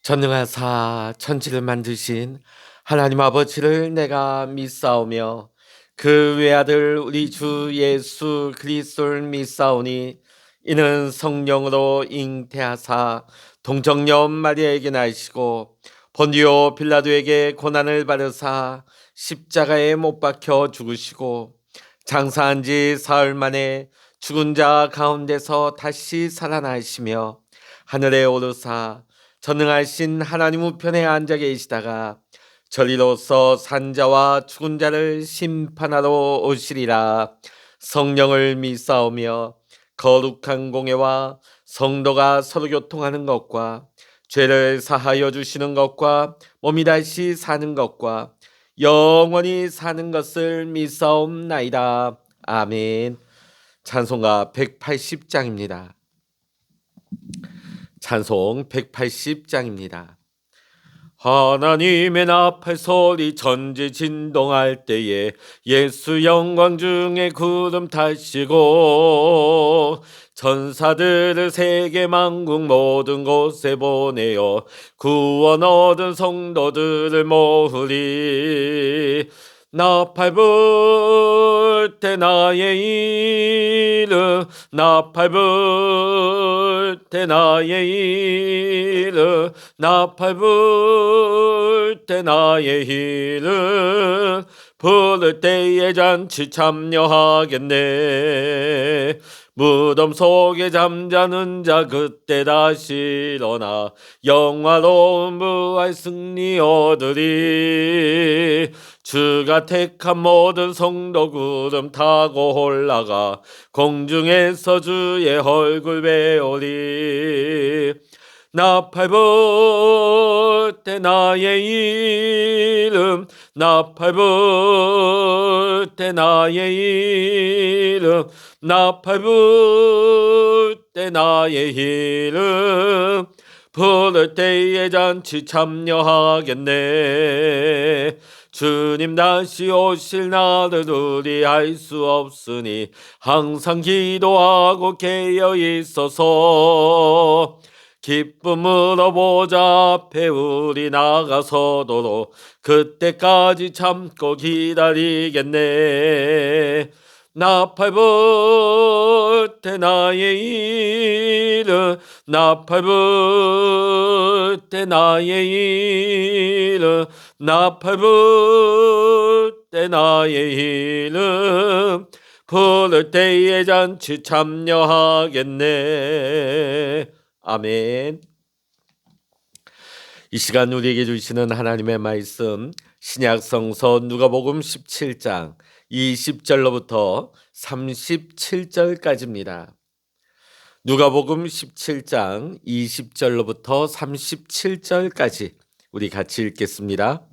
전능하사 천지를 만드신 하나님 아버지를 내가 믿사오며 그 외아들 우리 주 예수 그리스도를 믿사오니 이는 성령으로 잉태하사 동정녀 마리아에게 나시고 본디오 빌라도에게 고난을 받으사 십자가에 못 박혀 죽으시고 장사한 지 사흘 만에 죽은 자 가운데서 다시 살아나시며 하늘에 오르사 전능하신 하나님 우편에 앉아 계시다가 저리로서 산자와 죽은 자를 심판하러 오시리라. 성령을 믿사오며 거룩한 공예와 성도가 서로 교통하는 것과 죄를 사하여 주시는 것과 몸이 다시 사는 것과 영원히 사는 것을 믿사옵나이다. 아멘. 찬송가 180장입니다. 찬송 180장입니다. 하나님의 나팔 소리 전지 진동할 때에 예수 영광 중에 구름 타시고 천사들을 세계 만국 모든 곳에 보내어 구원 얻은 성도들을 모으리. 나팔 불 때 나의 이름 나팔 불 때 나의 이름 나팔 불 때 나의 이름 부를 때에 잔치 참여하겠네. 무덤 속에 잠자는 자 그때 다시 일어나 영화로운 부활 승리 얻으리. 주가 택한 모든 성도 구름 타고 올라가 공중에서 주의 얼굴 배우리. 나팔 불 때 나의 이름 나팔 불 때 나의 이름 나팔 불 때 나의 이름 부를 때에 잔치 참여하겠네. 주님 다시 오실 날을 우리 알 수 없으니 항상 기도하고 깨어 있어서 기쁨으로 보좌 앞에 우리 나가서도록 그때까지 참고 기다리겠네. 나팔 불 때 나의 이름 나팔 불 때 나의 이름 나팔 불 때 나의 이름 부를 때에 잔치 참여하겠네. 아멘. 이 시간 우리에게 주시는 하나님의 말씀 신약성서 누가복음 17장 20절로부터 37절까지입니다. 누가복음 17장 20절로부터 37절까지 우리 같이 읽겠습니다.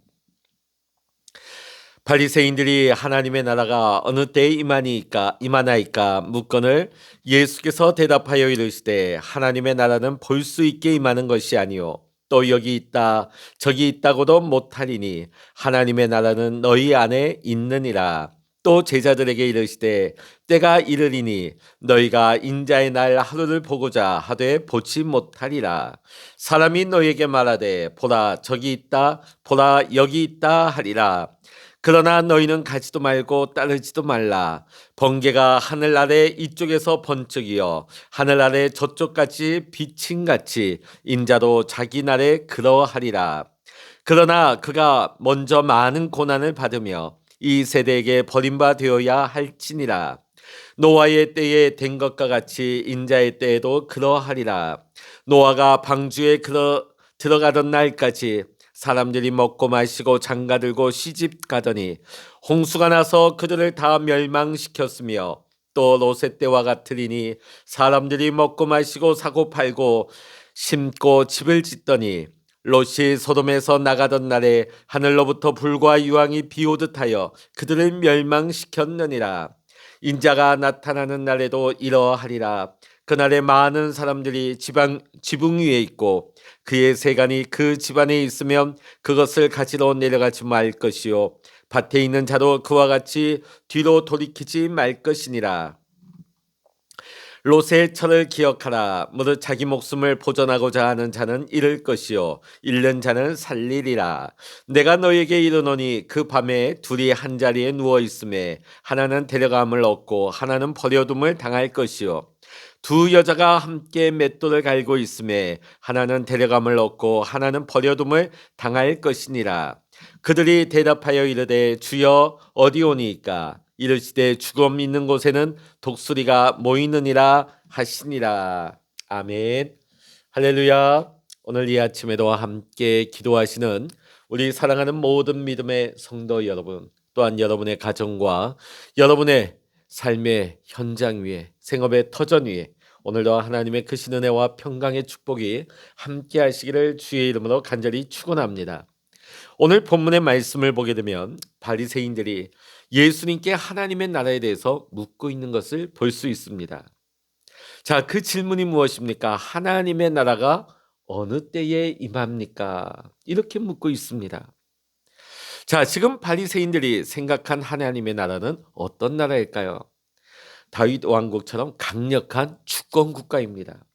바리새인들이 하나님의 나라가 어느 때에 임하나이까 묻거늘 예수께서 대답하여 이르시되 하나님의 나라는 볼 수 있게 임하는 것이 아니요 또 여기 있다 저기 있다고도 못하리니 하나님의 나라는 너희 안에 있느니라. 또 제자들에게 이르시되 때가 이르리니 너희가 인자의 날 하루를 보고자 하되 보지 못하리라. 사람이 너희에게 말하되 보라 저기 있다 보라 여기 있다 하리라. 그러나 너희는 가지도 말고 따르지도 말라. 번개가 하늘 아래 이쪽에서 번쩍이어 하늘 아래 저쪽까지 비침같이 인자도 자기 날에 그러하리라. 그러나 그가 먼저 많은 고난을 받으며 이 세대에게 버림바 되어야 할지니라. 노아의 때에 된 것과 같이 인자의 때에도 그러하리라. 노아가 방주에 들어가던 날까지 사람들이 먹고 마시고 장가들고 시집 가더니 홍수가 나서 그들을 다 멸망시켰으며 또 롯의 때와 같으리니 사람들이 먹고 마시고 사고 팔고 심고 집을 짓더니 롯이 소돔에서 나가던 날에 하늘로부터 불과 유황이 비오듯 하여 그들을 멸망시켰느니라. 인자가 나타나는 날에도 이러하리라. 그날에 많은 사람들이 지붕 위에 있고 그의 세간이 그 집안에 있으면 그것을 가지러 내려가지 말 것이요 밭에 있는 자도 그와 같이 뒤로 돌이키지 말 것이니라. 롯의 철을 기억하라. 무릇 자기 목숨을 보존하고자 하는 자는 잃을 것이요 잃는 자는 살리리라. 내가 너에게 이르노니 그 밤에 둘이 한 자리에 누워 있음에 하나는 데려감을 얻고 하나는 버려둠을 당할 것이요 두 여자가 함께 맷돌을 갈고 있음에 하나는 데려감을 얻고 하나는 버려둠을 당할 것이니라. 그들이 대답하여 이르되 주여 어디 오니이까 이르시되 죽음 있는 곳에는 독수리가 모이느니라 하시니라. 아멘. 할렐루야. 오늘 이 아침에도 함께 기도하시는 우리 사랑하는 모든 믿음의 성도 여러분, 또한 여러분의 가정과 여러분의 삶의 현장 위에, 생업의 터전 위에 오늘도 하나님의 크신 은혜와 평강의 축복이 함께 하시기를 주의 이름으로 간절히 축원합니다. 오늘 본문의 말씀을 보게 되면 바리새인들이 예수님께 하나님의 나라에 대해서 묻고 있는 것을 볼 수 있습니다. 자, 그 질문이 무엇입니까? 하나님의 나라가 어느 때에 임합니까? 이렇게 묻고 있습니다. 자, 지금 바리새인들이 생각한 하나님의 나라는 어떤 나라일까요? 다윗 왕국처럼 강력한 주권 국가입니다.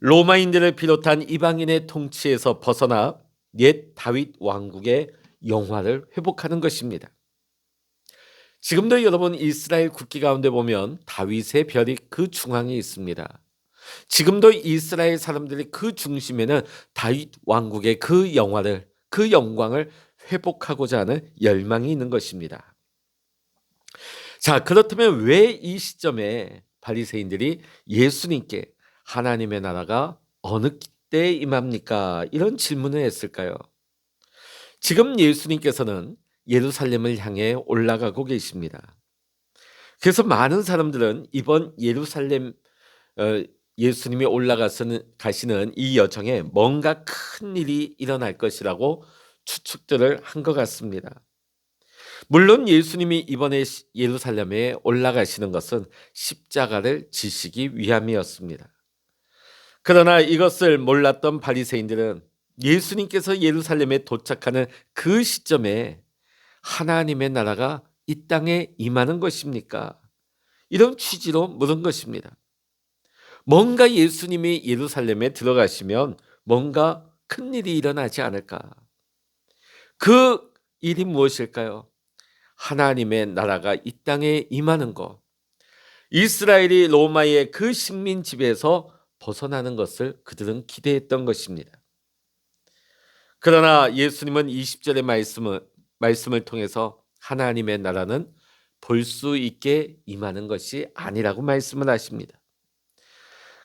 로마인들을 비롯한 이방인의 통치에서 벗어나 옛 다윗 왕국의 영화를 회복하는 것입니다. 지금도 여러분 이스라엘 국기 가운데 보면 다윗의 별이 그 중앙에 있습니다. 지금도 이스라엘 사람들이 그 중심에는 다윗 왕국의 그 영화를, 그 영광을 회복하고자 하는 열망이 있는 것입니다. 자, 그렇다면 왜 이 시점에 바리새인들이 예수님께 하나님의 나라가 어느 때에 임합니까? 이런 질문을 했을까요? 지금 예수님께서는 예루살렘을 향해 올라가고 계십니다. 그래서 많은 사람들은 이번 예루살렘 예수님이 가시는 이 여정에 뭔가 큰 일이 일어날 것이라고 추측들을 한 것 같습니다. 물론 예수님이 이번에 예루살렘에 올라가시는 것은 십자가를 지시기 위함이었습니다. 그러나 이것을 몰랐던 바리새인들은 예수님께서 예루살렘에 도착하는 그 시점에 하나님의 나라가 이 땅에 임하는 것입니까? 이런 취지로 물은 것입니다. 뭔가 예수님이 예루살렘에 들어가시면 뭔가 큰 일이 일어나지 않을까? 그 일이 무엇일까요? 하나님의 나라가 이 땅에 임하는 것, 이스라엘이 로마의 그 식민 지배에서 벗어나는 것을 그들은 기대했던 것입니다. 그러나 예수님은 20절의 말씀을 통해서 하나님의 나라는 볼 수 있게 임하는 것이 아니라고 말씀을 하십니다.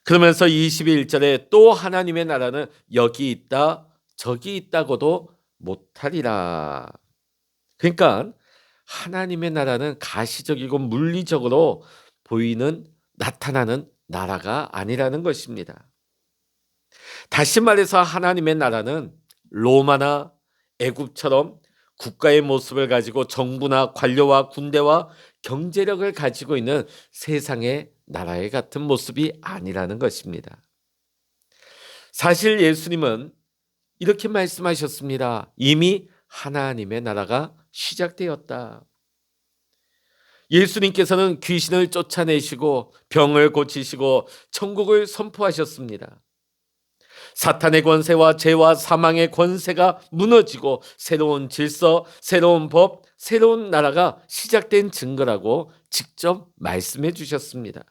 그러면서 21절에 또 하나님의 나라는 여기 있다 저기 있다고도 못하리라. 그러니까 하나님의 나라는 가시적이고 물리적으로 나타나는 나라가 아니라는 것입니다. 다시 말해서 하나님의 나라는 로마나 애굽처럼 국가의 모습을 가지고 정부나 관료와 군대와 경제력을 가지고 있는 세상의 나라의 같은 모습이 아니라는 것입니다. 사실 예수님은 이렇게 말씀하셨습니다. 이미 하나님의 나라가 시작되었다. 예수님께서는 귀신을 쫓아내시고 병을 고치시고 천국을 선포하셨습니다. 사탄의 권세와 죄와 사망의 권세가 무너지고 새로운 질서, 새로운 법, 새로운 나라가 시작된 증거라고 직접 말씀해 주셨습니다.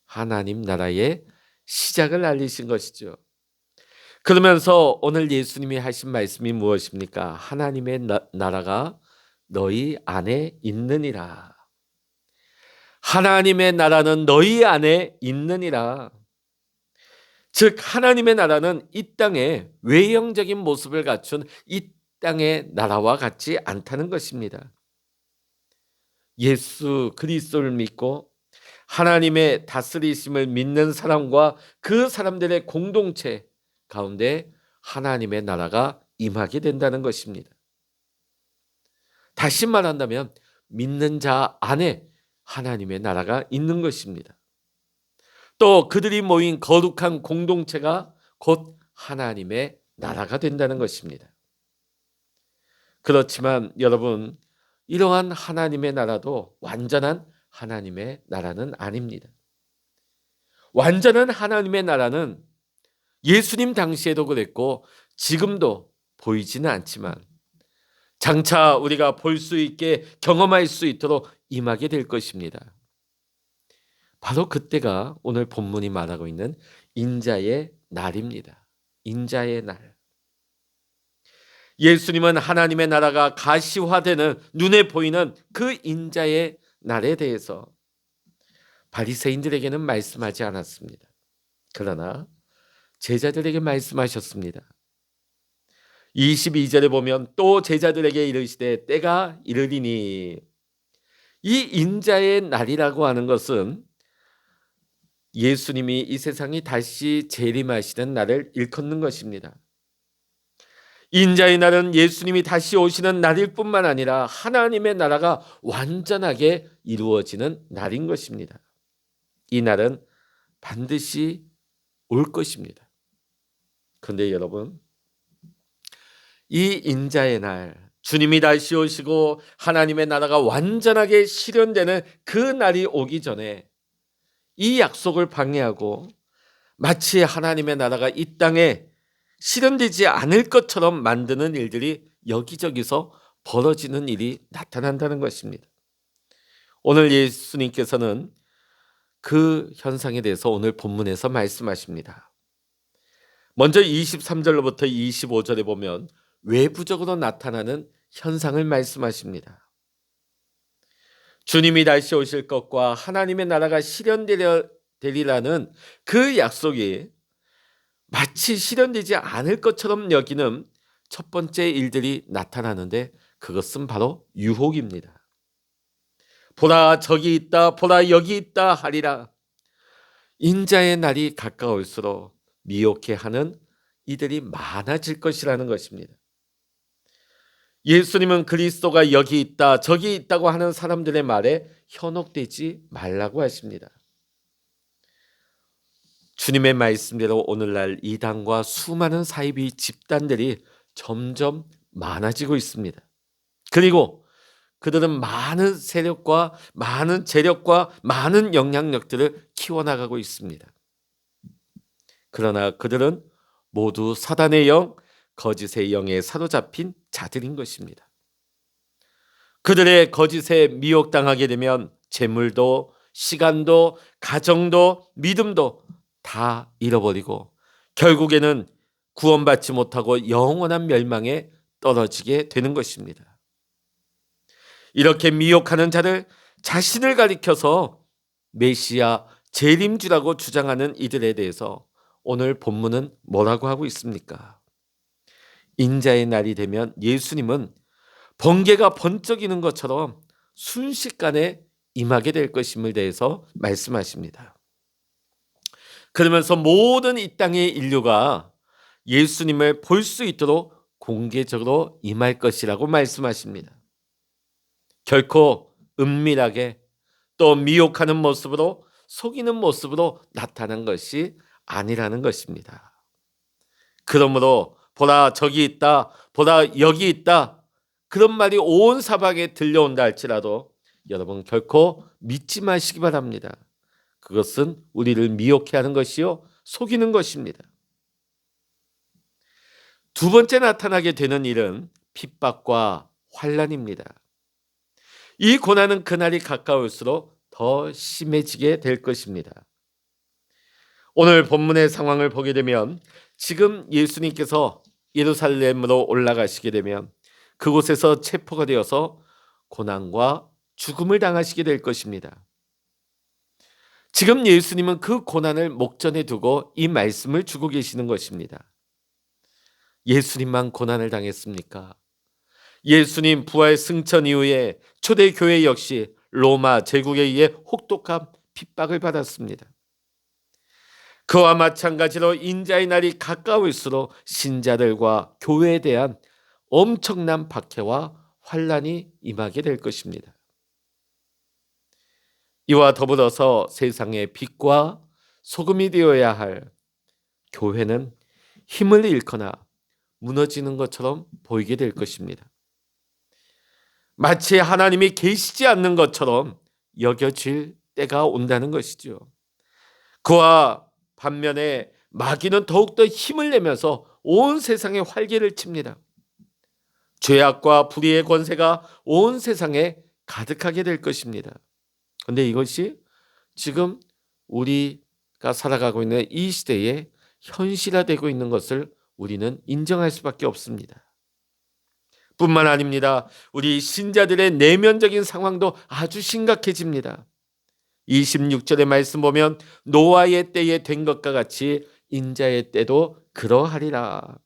하나님 나라의 시작을 알리신 것이죠. 그러면서 오늘 예수님이 하신 말씀이 무엇입니까? 하나님의 나라가 너희 안에 있느니라. 하나님의 나라는 너희 안에 있느니라. 즉 하나님의 나라는 이 땅에 외형적인 모습을 갖춘 이 땅의 나라와 같지 않다는 것입니다. 예수 그리스도를 믿고 하나님의 다스리심을 믿는 사람과 그 사람들의 공동체 가운데 하나님의 나라가 임하게 된다는 것입니다. 다시 말한다면 믿는 자 안에 하나님의 나라가 있는 것입니다. 또 그들이 모인 거룩한 공동체가 곧 하나님의 나라가 된다는 것입니다. 그렇지만 여러분, 이러한 하나님의 나라도 완전한 하나님의 나라는 아닙니다. 완전한 하나님의 나라는 예수님 당시에도 그랬고 지금도 보이지는 않지만 장차 우리가 볼 수 있게 경험할 수 있도록 임하게 될 것입니다. 바로 그때가 오늘 본문이 말하고 있는 인자의 날입니다. 인자의 날. 예수님은 하나님의 나라가 가시화되는 눈에 보이는 그 인자의 날에 대해서 바리새인들에게는 말씀하지 않았습니다. 그러나 제자들에게 말씀하셨습니다. 22절에 보면 또 제자들에게 이르시되 때가 이르리니, 이 인자의 날이라고 하는 것은 예수님이 이 세상이 다시 재림하시는 날을 일컫는 것입니다. 인자의 날은 예수님이 다시 오시는 날일 뿐만 아니라 하나님의 나라가 완전하게 이루어지는 날인 것입니다. 이 날은 반드시 올 것입니다. 그런데 여러분, 이 인자의 날, 주님이 다시 오시고 하나님의 나라가 완전하게 실현되는 그 날이 오기 전에 이 약속을 방해하고 마치 하나님의 나라가 이 땅에 실현되지 않을 것처럼 만드는 일들이 여기저기서 벌어지는 일이 나타난다는 것입니다. 오늘 예수님께서는 그 현상에 대해서 오늘 본문에서 말씀하십니다. 먼저 23절로부터 25절에 보면 외부적으로 나타나는 현상을 말씀하십니다. 주님이 다시 오실 것과 하나님의 나라가 실현되리라는 그 약속이 마치 실현되지 않을 것처럼 여기는 첫 번째 일들이 나타나는데 그것은 바로 유혹입니다. 보라 저기 있다, 보라 여기 있다 하리라. 인자의 날이 가까울수록 미혹해하는 이들이 많아질 것이라는 것입니다. 예수님은 그리스도가 여기 있다, 저기 있다고 하는 사람들의 말에 현혹되지 말라고 하십니다. 주님의 말씀대로 오늘날 이단과 수많은 사이비 집단들이 점점 많아지고 있습니다. 그리고 그들은 많은 세력과 많은 재력과 많은 영향력들을 키워나가고 있습니다. 그러나 그들은 모두 사단의 영, 거짓의 영에 사로잡힌 자들인 것입니다. 그들의 거짓에 미혹당하게 되면 재물도, 시간도, 가정도, 믿음도 다 잃어버리고 결국에는 구원받지 못하고 영원한 멸망에 떨어지게 되는 것입니다. 이렇게 미혹하는 자를 자신을 가리켜서 메시아, 재림주라고 주장하는 이들에 대해서 오늘 본문은 뭐라고 하고 있습니까? 인자의 날이 되면 예수님은 번개가 번쩍이는 것처럼 순식간에 임하게 될 것임을 대해서 말씀하십니다. 그러면서 모든 이 땅의 인류가 예수님을 볼 수 있도록 공개적으로 임할 것이라고 말씀하십니다. 결코 은밀하게 또 미혹하는 모습으로 속이는 모습으로 나타난 것이 아니라는 것입니다. 그러므로 보라 저기 있다, 보라 여기 있다, 그런 말이 온 사방에 들려온다 할지라도 여러분 결코 믿지 마시기 바랍니다. 그것은 우리를 미혹해 하는 것이요 속이는 것입니다. 두 번째 나타나게 되는 일은 핍박과 환난입니다. 이 고난은 그날이 가까울수록 더 심해지게 될 것입니다. 오늘 본문의 상황을 보게 되면 지금 예수님께서 예루살렘으로 올라가시게 되면 그곳에서 체포가 되어서 고난과 죽음을 당하시게 될 것입니다. 지금 예수님은 그 고난을 목전에 두고 이 말씀을 주고 계시는 것입니다. 예수님만 고난을 당했습니까? 예수님 부활 승천 이후에 초대교회 역시 로마 제국에 의해 혹독한 핍박을 받았습니다. 그와 마찬가지로 인자의 날이 가까울수록 신자들과 교회에 대한 엄청난 박해와 환난이 임하게 될 것입니다. 이와 더불어서 세상의 빛과 소금이 되어야 할 교회는 힘을 잃거나 무너지는 것처럼 보이게 될 것입니다. 마치 하나님이 계시지 않는 것처럼 여겨질 때가 온다는 것이죠. 그와 반면에 마귀는 더욱더 힘을 내면서 온 세상에 활개를 칩니다. 죄악과 불의의 권세가 온 세상에 가득하게 될 것입니다. 그런데 이것이 지금 우리가 살아가고 있는 이 시대에 현실화되고 있는 것을 우리는 인정할 수밖에 없습니다. 뿐만 아닙니다. 우리 신자들의 내면적인 상황도 아주 심각해집니다. 26절의 말씀 보면 노아의 때에 된 것과 같이 인자의 때도 그러하리라.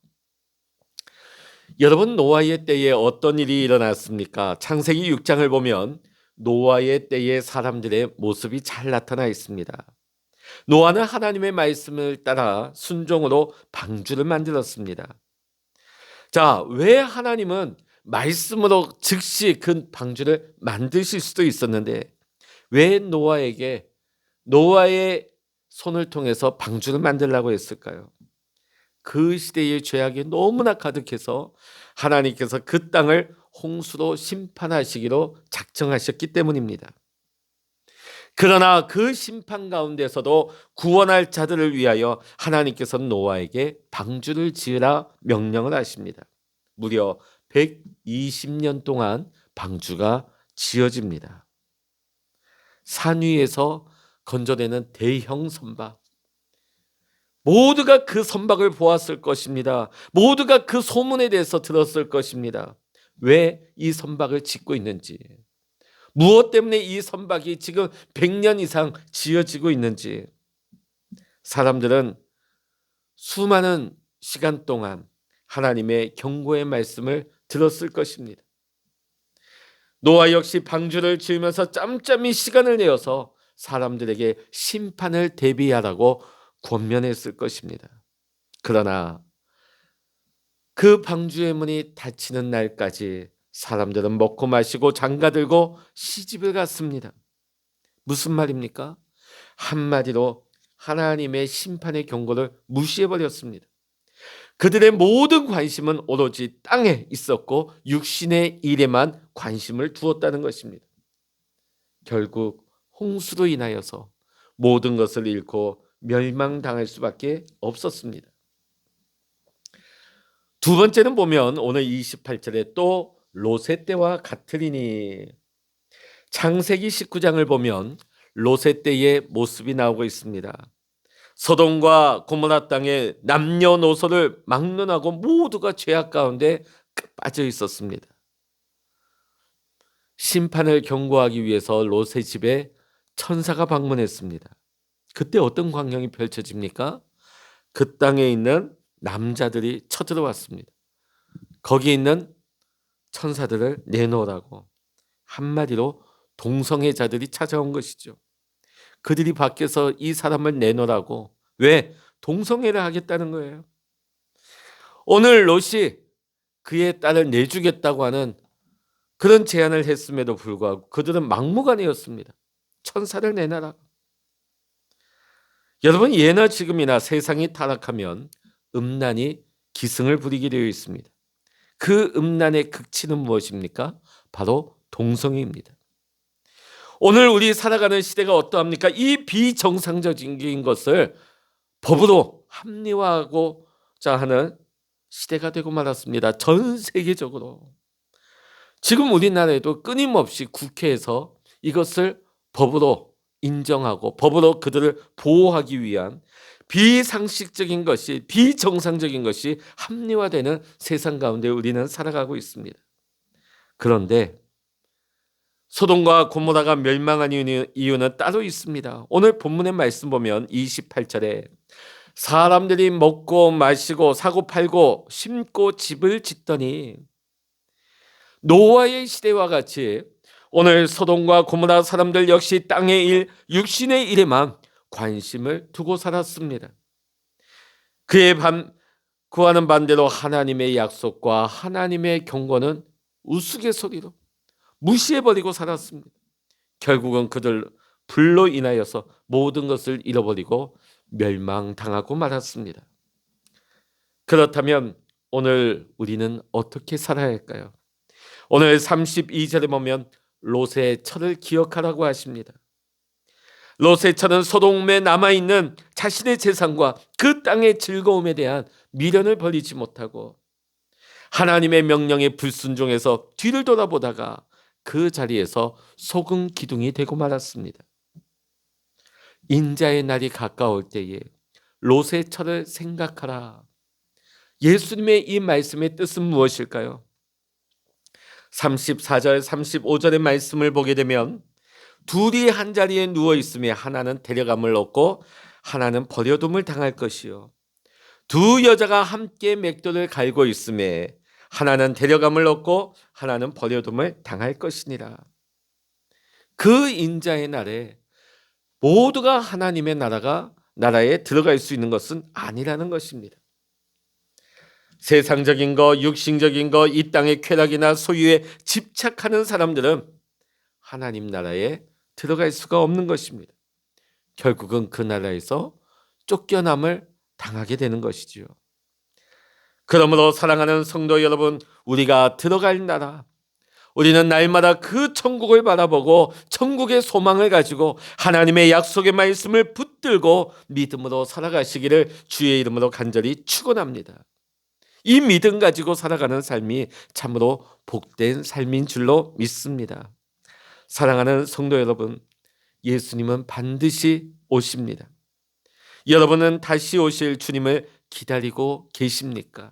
여러분, 노아의 때에 어떤 일이 일어났습니까? 창세기 6장을 보면 노아의 때의 사람들의 모습이 잘 나타나 있습니다. 노아는 하나님의 말씀을 따라 순종으로 방주를 만들었습니다. 자, 왜 하나님은 말씀으로 즉시 그 방주를 만드실 수도 있었는데 왜 노아에게 노아의 손을 통해서 방주를 만들라고 했을까요? 그 시대의 죄악이 너무나 가득해서 하나님께서 그 땅을 홍수로 심판하시기로 작정하셨기 때문입니다. 그러나 그 심판 가운데서도 구원할 자들을 위하여 하나님께서는 노아에게 방주를 지으라 명령을 하십니다. 무려 120년 동안 방주가 지어집니다. 산 위에서 건져내는 대형 선박, 모두가 그 선박을 보았을 것입니다. 모두가 그 소문에 대해서 들었을 것입니다. 왜 이 선박을 짓고 있는지, 무엇 때문에 이 선박이 지금 100년 이상 지어지고 있는지, 사람들은 수많은 시간 동안 하나님의 경고의 말씀을 들었을 것입니다. 노아 역시 방주를 지으면서 짬짬이 시간을 내어서 사람들에게 심판을 대비하라고 권면했을 것입니다. 그러나 그 방주의 문이 닫히는 날까지 사람들은 먹고 마시고 장가들고 시집을 갔습니다. 무슨 말입니까? 한마디로 하나님의 심판의 경고를 무시해버렸습니다. 그들의 모든 관심은 오로지 땅에 있었고 육신의 일에만 관심을 두었다는 것입니다. 결국 홍수로 인하여서 모든 것을 잃고 멸망당할 수밖에 없었습니다. 두 번째는 보면 오늘 28절에 또 롯의 때와 같으리니, 창세기 19장을 보면 롯의 때의 모습이 나오고 있습니다. 소돔과 고모라 땅에 남녀노소를 막론하고 모두가 죄악 가운데 빠져 있었습니다. 심판을 경고하기 위해서 롯의 집에 천사가 방문했습니다. 그때 어떤 광경이 펼쳐집니까? 그 땅에 있는 남자들이 쳐들어왔습니다. 거기 있는 천사들을 내놓으라고, 한마디로 동성애자들이 찾아온 것이죠. 그들이 밖에서 이 사람을 내놓으라고, 왜? 동성애를 하겠다는 거예요. 오늘 롯이 그의 딸을 내주겠다고 하는 그런 제안을 했음에도 불구하고 그들은 막무가내였습니다. 천사를 내놔라. 여러분, 예나 지금이나 세상이 타락하면 음란이 기승을 부리게 되어 있습니다. 그 음란의 극치는 무엇입니까? 바로 동성애입니다. 오늘 우리 살아가는 시대가 어떠합니까? 이 비정상적인 것을 법으로 합리화하고자 하는 시대가 되고 말았습니다. 전 세계적으로. 지금 우리나라에도 끊임없이 국회에서 이것을 법으로 인정하고 법으로 그들을 보호하기 위한 비상식적인 것이, 비정상적인 것이 합리화되는 세상 가운데 우리는 살아가고 있습니다. 그런데 소돔과 고모라가 멸망한 이유는 따로 있습니다. 오늘 본문의 말씀 보면 28절에 사람들이 먹고 마시고 사고 팔고 심고 집을 짓더니, 노아의 시대와 같이 오늘 소돔과 고모라 사람들 역시 땅의 일, 육신의 일에만 관심을 두고 살았습니다. 그와는 반대로 하나님의 약속과 하나님의 경고는 우스갯소리로 무시해버리고 살았습니다. 결국은 그들 불로 인하여서 모든 것을 잃어버리고 멸망당하고 말았습니다. 그렇다면 오늘 우리는 어떻게 살아야 할까요? 오늘 32절에 보면 롯의 철을 기억하라고 하십니다. 롯의 철은 소돔에 남아있는 자신의 재산과 그 땅의 즐거움에 대한 미련을 버리지 못하고 하나님의 명령에 불순종해서 뒤를 돌아보다가 그 자리에서 소금 기둥이 되고 말았습니다. 인자의 날이 가까울 때에 롯의 철을 생각하라. 예수님의 이 말씀의 뜻은 무엇일까요? 34절 35절의 말씀을 보게 되면 둘이 한 자리에 누워 있으며 하나는 데려감을 얻고 하나는 버려둠을 당할 것이요 두 여자가 함께 맷돌을 갈고 있으며 하나는 데려감을 얻고 하나는 버려둠을 당할 것이니라. 그 인자의 날에 모두가 하나님의 나라에 들어갈 수 있는 것은 아니라는 것입니다. 세상적인 것, 육신적인 것, 이 땅의 쾌락이나 소유에 집착하는 사람들은 하나님 나라에 들어갈 수가 없는 것입니다. 결국은 그 나라에서 쫓겨남을 당하게 되는 것이지요. 그러므로 사랑하는 성도 여러분, 우리가 들어갈 나라, 우리는 날마다 그 천국을 바라보고 천국의 소망을 가지고 하나님의 약속의 말씀을 붙들고 믿음으로 살아가시기를 주의 이름으로 간절히 축원합니다. 이 믿음 가지고 살아가는 삶이 참으로 복된 삶인 줄로 믿습니다. 사랑하는 성도 여러분, 예수님은 반드시 오십니다. 여러분은 다시 오실 주님을 기다리고 계십니까?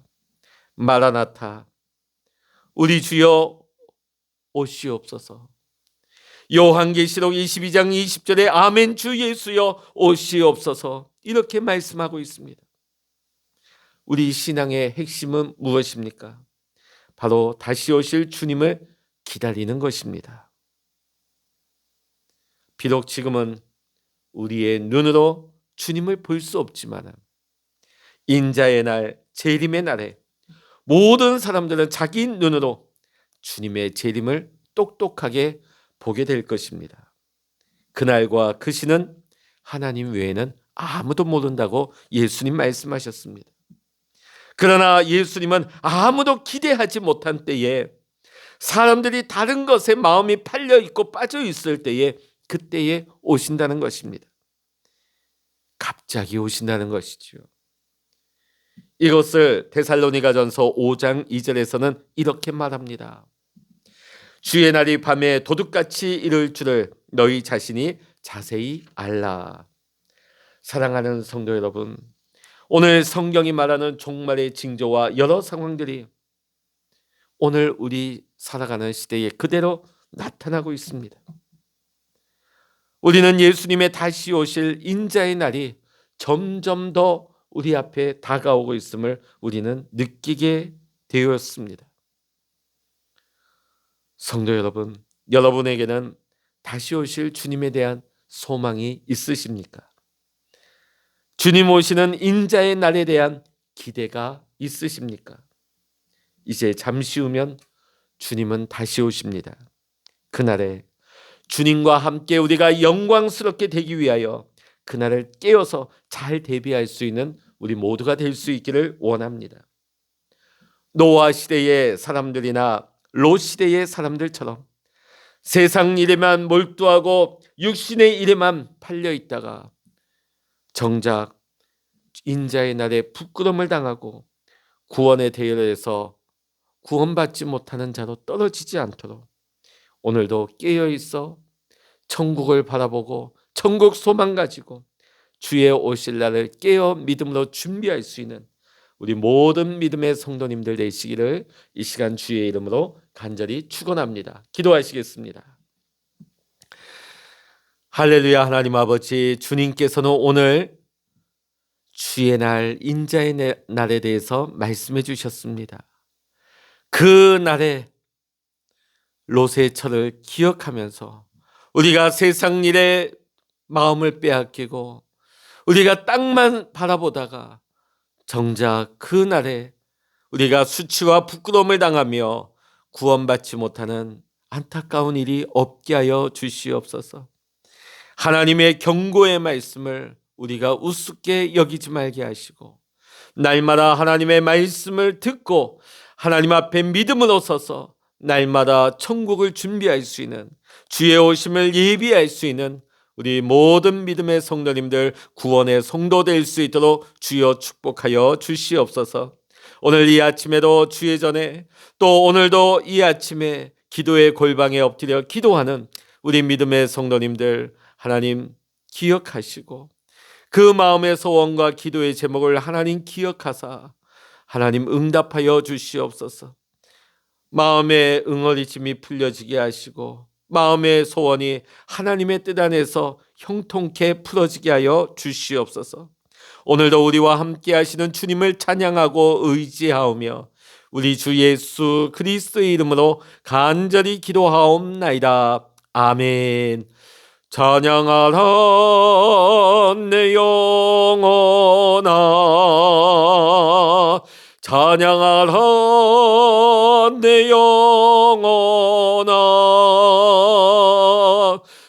마라나타, 우리 주여 오시옵소서. 요한계시록 22장 20절에 아멘 주 예수여 오시옵소서, 이렇게 말씀하고 있습니다. 우리 신앙의 핵심은 무엇입니까? 바로 다시 오실 주님을 기다리는 것입니다. 비록 지금은 우리의 눈으로 주님을 볼 수 없지만 인자의 날, 재림의 날에 모든 사람들은 자기 눈으로 주님의 재림을 똑똑하게 보게 될 것입니다. 그날과 그 시는 하나님 외에는 아무도 모른다고 예수님 말씀하셨습니다. 그러나 예수님은 아무도 기대하지 못한 때에 사람들이 다른 것에 마음이 팔려 있고 빠져 있을 때에 그때에 오신다는 것입니다. 갑자기 오신다는 것이죠. 이것을 데살로니가전서 5장 2절에서는 이렇게 말합니다. 주의 날이 밤에 도둑같이 이를 줄을 너희 자신이 자세히 알라. 사랑하는 성도 여러분, 오늘 성경이 말하는 종말의 징조와 여러 상황들이 오늘 우리 살아가는 시대에 그대로 나타나고 있습니다. 우리는 예수님의 다시 오실 인자의 날이 점점 더 우리 앞에 다가오고 있음을 우리는 느끼게 되었습니다. 성도 여러분, 여러분에게는 다시 오실 주님에 대한 소망이 있으십니까? 주님 오시는 인자의 날에 대한 기대가 있으십니까? 이제 잠시 후면 주님은 다시 오십니다. 그날에 주님과 함께 우리가 영광스럽게 되기 위하여 그날을 깨어서 잘 대비할 수 있는 우리 모두가 될 수 있기를 원합니다. 노아 시대의 사람들이나 롯 시대의 사람들처럼 세상 일에만 몰두하고 육신의 일에만 팔려 있다가 정작 인자의 날에 부끄러움을 당하고 구원의 대열에서 구원받지 못하는 자로 떨어지지 않도록 오늘도 깨어있어 천국을 바라보고 천국 소망 가지고 주의 오실 날을 깨어 믿음으로 준비할 수 있는 우리 모든 믿음의 성도님들 되시기를 이 시간 주의 이름으로 간절히 축원합니다. 기도하시겠습니다. 할렐루야. 하나님 아버지, 주님께서는 오늘 주의 날, 인자의 날에 대해서 말씀해 주셨습니다. 그 날에 롯의 철을 기억하면서 우리가 세상 일에 마음을 빼앗기고 우리가 땅만 바라보다가 정작 그 날에 우리가 수치와 부끄러움을 당하며 구원받지 못하는 안타까운 일이 없게 하여 주시옵소서. 하나님의 경고의 말씀을 우리가 우습게 여기지 말게 하시고 날마다 하나님의 말씀을 듣고 하나님 앞에 믿음으로 서서 날마다 천국을 준비할 수 있는, 주의 오심을 예비할 수 있는 우리 모든 믿음의 성도님들, 구원의 성도 될 수 있도록 주여 축복하여 주시옵소서. 오늘 이 아침에도 주의 전에, 또 오늘도 이 아침에 기도의 골방에 엎드려 기도하는 우리 믿음의 성도님들 하나님 기억하시고, 그 마음의 소원과 기도의 제목을 하나님 기억하사 하나님 응답하여 주시옵소서. 마음의 응어리짐이 풀려지게 하시고, 마음의 소원이 하나님의 뜻 안에서 형통케 풀어지게 하여 주시옵소서. 오늘도 우리와 함께 하시는 주님을 찬양하고 의지하오며 우리 주 예수 그리스도의 이름으로 간절히 기도하옵나이다. 아멘. 찬양하라 내 영혼아, 찬양하라 내 영혼아,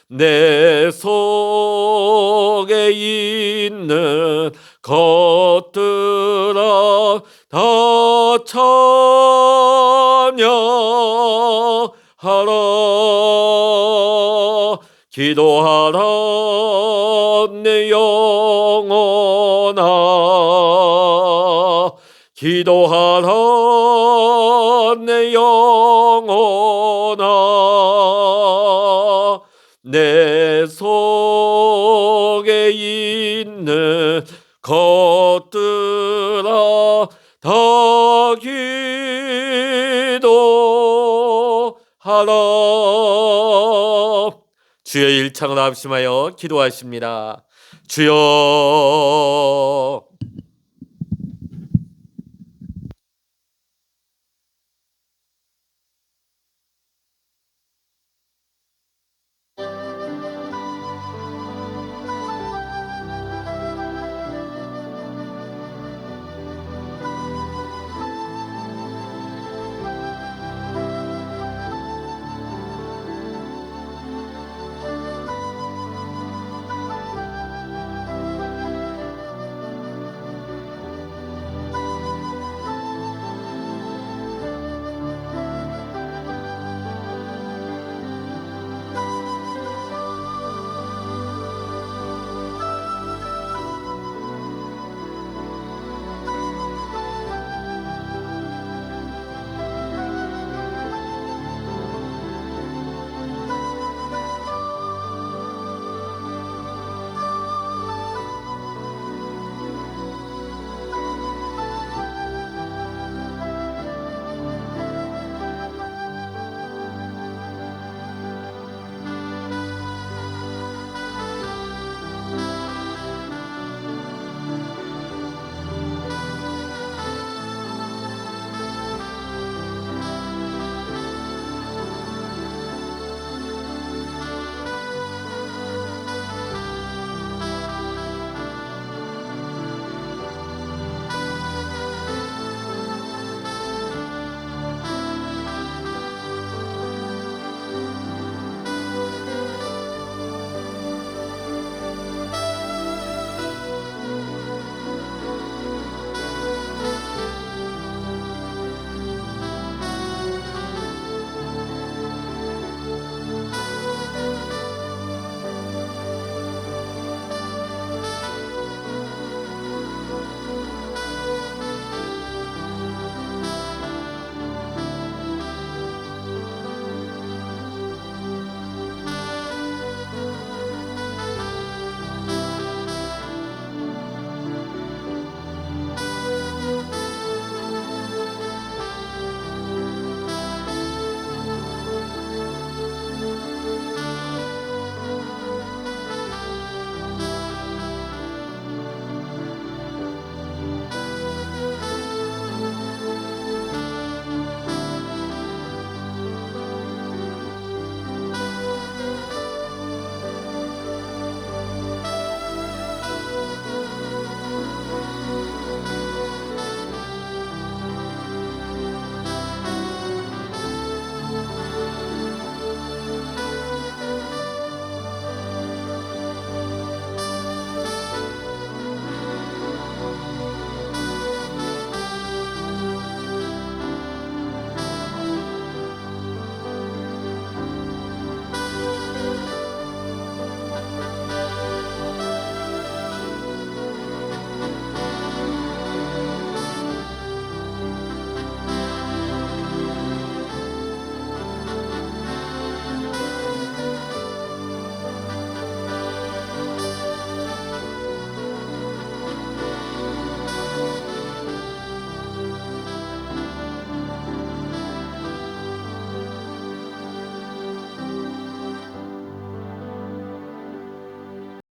내 속에 있는 것들아 다 찬양하라. 기도하라 내 영혼아, 기도하라 내 영혼아, 내 속에 있는 것들아 다 기도하라. 주의 일창을 합심하여 기도하십니다. 주여